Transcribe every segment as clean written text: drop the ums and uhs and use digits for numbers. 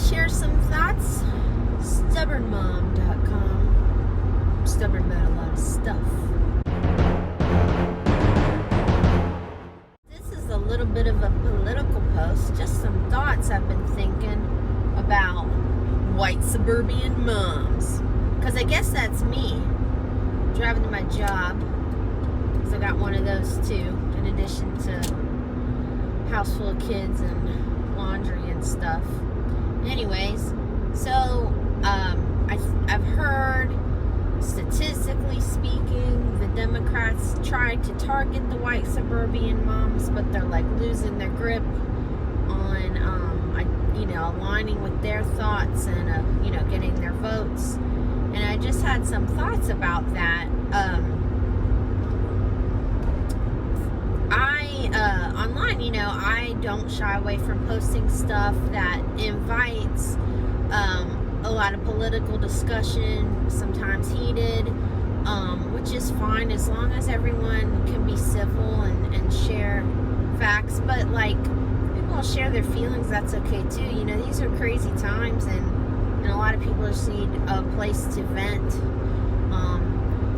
share some thoughts. StubbornMomDotCom. Stubborn about a lot of stuff. This is a little bit of a political post. Just some thoughts I've been thinking about white suburban moms. Because I guess that's me. Driving to my job. Because I got one of those too. In addition to house full of kids and laundry and stuff. Anyways, so I've heard, statistically speaking, the Democrats tried to target the white suburban moms, but they're like losing their grip on aligning with their thoughts and getting their votes. And I just had some thoughts about that. Online, I don't shy away from posting stuff that invites a lot of political discussion, sometimes heated, which is fine as long as everyone can be civil and share facts. But like, people share their feelings, that's okay too. These are crazy times, and a lot of people just need a place to vent.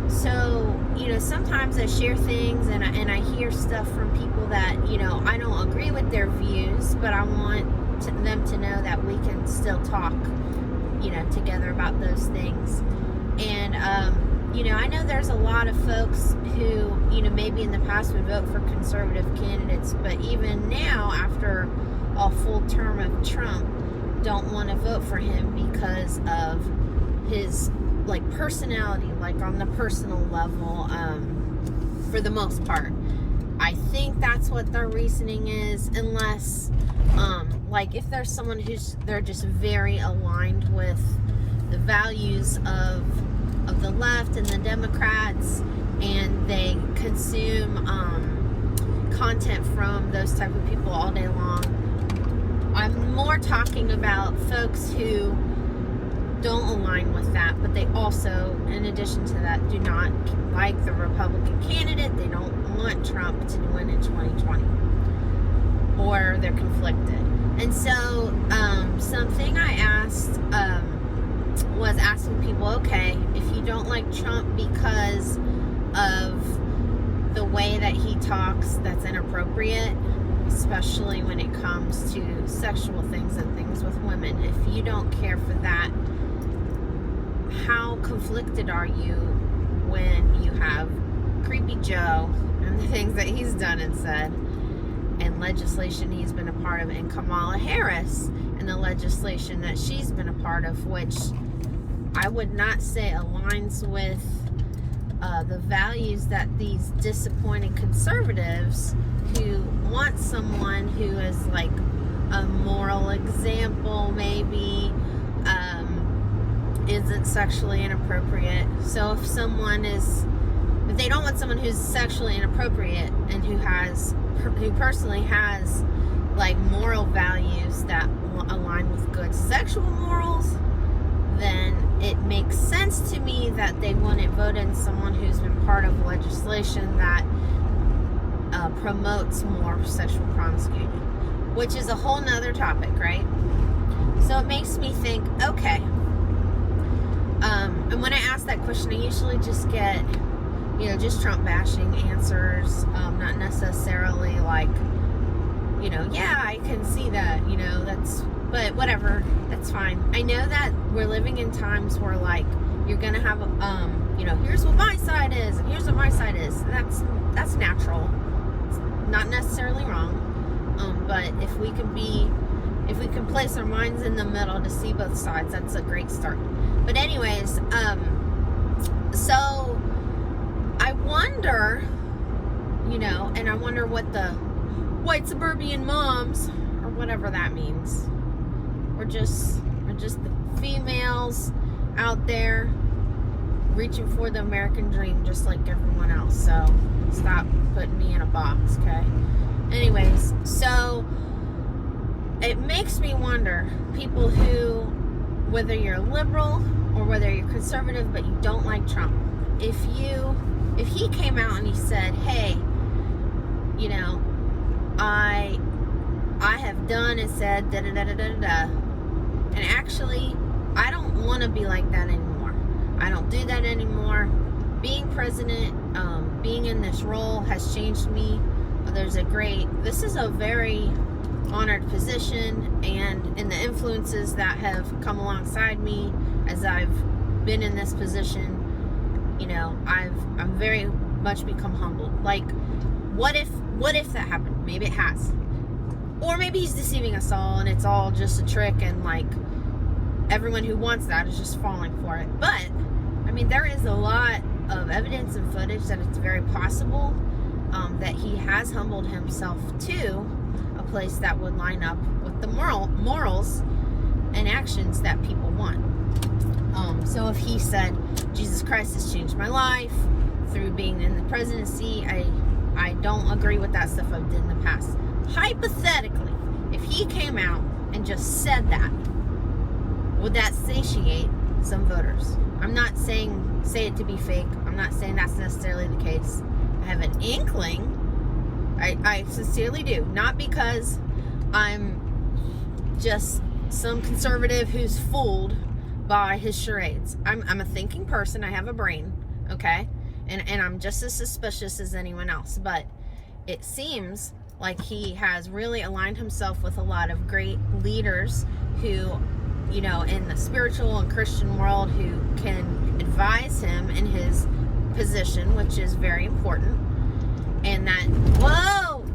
So sometimes I share things and I hear stuff from people that, I don't agree with their views, but I want them to know that we can still talk, together about those things. And, I know there's a lot of folks who, maybe in the past would vote for conservative candidates, but even now, after a full term of Trump, don't want to vote for him because of his personality, on the personal level, for the most part. I think that's what their reasoning is, unless if there's someone they're just very aligned with the values of the left and the Democrats, and they consume content from those type of people all day long. I'm more talking about folks who don't align with that, but they also, in addition to that, do not like the Republican candidate. They don't want Trump to win in 2020, or they're conflicted. And so something I asked was asking people, okay, if you don't like Trump because of the way that he talks that's inappropriate, especially when it comes to sexual things and things with women, if you don't care for that, how conflicted are you when you have Creepy Joe and the things that he's done and said, and legislation he's been a part of, and Kamala Harris and the legislation that she's been a part of, which I would not say aligns with the values that these disappointed conservatives who want someone who is like a moral example, maybe, isn't sexually inappropriate. So if they don't want someone who's sexually inappropriate and who personally has moral values that align with good sexual morals, then it makes sense to me that they wouldn't vote in someone who's been part of legislation that promotes more sexual promiscuity, which is a whole nother topic, right? So it makes me think, okay, and when I ask that question, I usually just get, just Trump bashing answers, not necessarily yeah, I can see that, but whatever, that's fine. I know that we're living in times where you're gonna have, here's what my side is, and here's what my side is. That's natural. It's not necessarily wrong. But if we can place our minds in the middle to see both sides, that's a great start. But anyways, so I wonder, and I wonder what the white suburban moms, or whatever that means, or just the females out there reaching for the American dream just like everyone else. So stop putting me in a box, okay? Anyways, so it makes me wonder, people who, whether you're liberal or whether you're conservative but you don't like Trump, if he came out and he said, hey, I have done and said da da da da da da, And actually, I don't want to be like that anymore. I don't do that anymore. Being president, being in this role has changed me. This is a very honored position, and in the influences that have come alongside me as I've been in this position, I'm very much become humbled. Like, what if that happened? Maybe it has. Or maybe he's deceiving us all and it's all just a trick, and like everyone who wants that is just falling for it. But I mean, there is a lot of evidence and footage that it's very possible that he has humbled himself to a place that would line up with the morals and actions that people want. So if he said, Jesus Christ has changed my life through being in the presidency, I don't agree with that stuff I've did in the past. Hypothetically, if he came out and just said that, would that satiate some voters? I'm not saying say it to be fake. I'm not saying that's necessarily the case. I have an inkling. I sincerely do. Not because I'm just some conservative who's fooled by his charades. I'm a thinking person. I have a brain, okay? And I'm just as suspicious as anyone else. But it seems like he has really aligned himself with a lot of great leaders who, in the spiritual and Christian world, who can advise him in his position, which is very important. And that,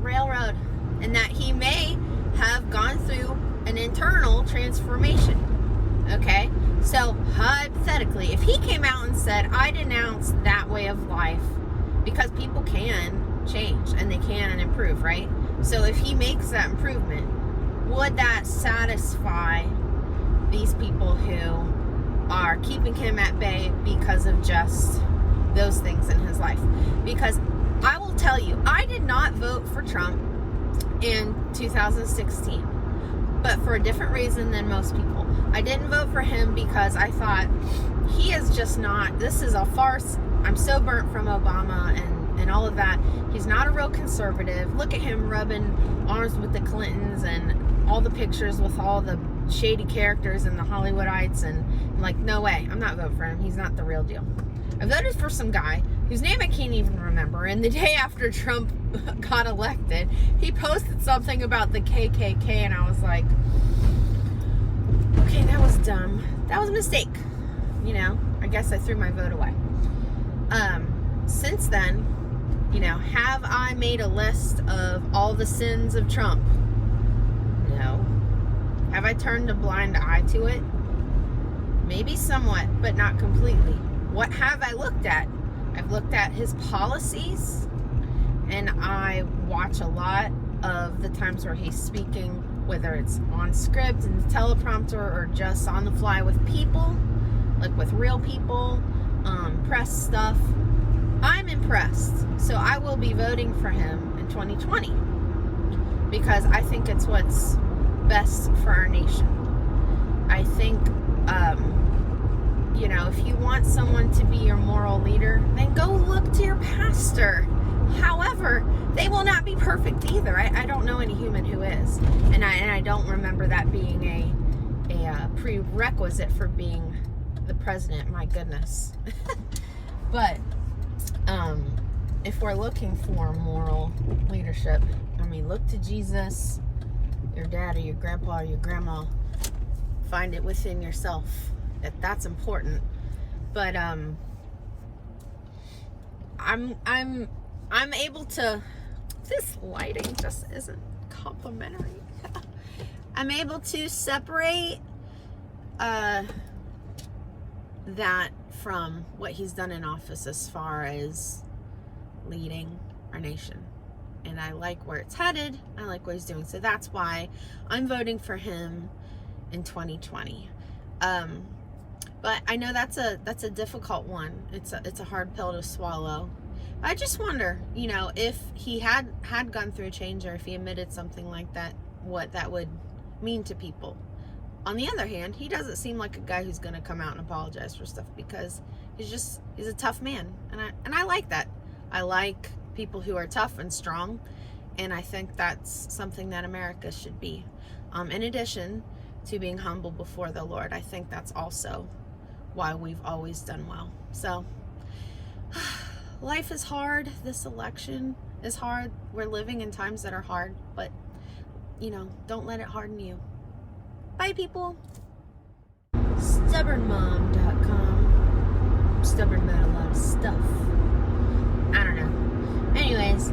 railroad, and that he may have gone through an internal transformation. Okay? So, hypothetically, if he came out and said, I denounce that way of life, because people can change and they can improve, right? So if he makes that improvement, would that satisfy these people who are keeping him at bay because of just those things in his life? Because I will tell you, I did not vote for Trump in 2016, but for a different reason than most people. I didn't vote for him because I thought he is just not, this is a farce. I'm so burnt from Obama and all of that. He's not a real conservative. Look at him rubbing arms with the Clintons and all the pictures with all the shady characters and the Hollywoodites, and I'm like, no way, I'm not voting for him. He's not the real deal. I voted for some guy whose name I can't even remember, and the day after Trump got elected, he posted something about the KKK, and I was like, okay, that was dumb. That was a mistake. I guess I threw my vote away. Since then, have I made a list of all the sins of Trump? No. Have I turned a blind eye to it? Maybe somewhat, but not completely. What have I looked at? I've looked at his policies, and I watch a lot of the times where he's speaking, whether it's on script and teleprompter or just on the fly with people, like with real people, press stuff. I'm impressed. So I will be voting for him in 2020 because I think it's what's best for our nation. I think, if you want someone to be your moral leader, then go look to your pastor. However, they will not be perfect either. I don't know any human who is. And I don't remember that being a prerequisite for being the president. My goodness. But if we're looking for moral leadership, look to Jesus, your dad or your grandpa or your grandma. Find it within yourself. That's important. But I'm able to, this lighting just isn't complimentary. I'm able to separate that from what he's done in office as far as leading our nation. And I like where it's headed. I like what he's doing. So that's why I'm voting for him in 2020. But I know that's a difficult one. It's a hard pill to swallow. I just wonder, if he had gone through a change, or if he admitted something like that, what that would mean to people. On the other hand, he doesn't seem like a guy who's going to come out and apologize for stuff, because he's a tough man, and I like that. I like people who are tough and strong, and I think that's something that America should be. In addition to being humble before the Lord. I think that's also why we've always done well. So life is hard. This election is hard. We're living in times that are hard, but don't let it harden you. Bye, people. StubbornMom.com. Stubborn about a lot of stuff. I don't know. Anyways,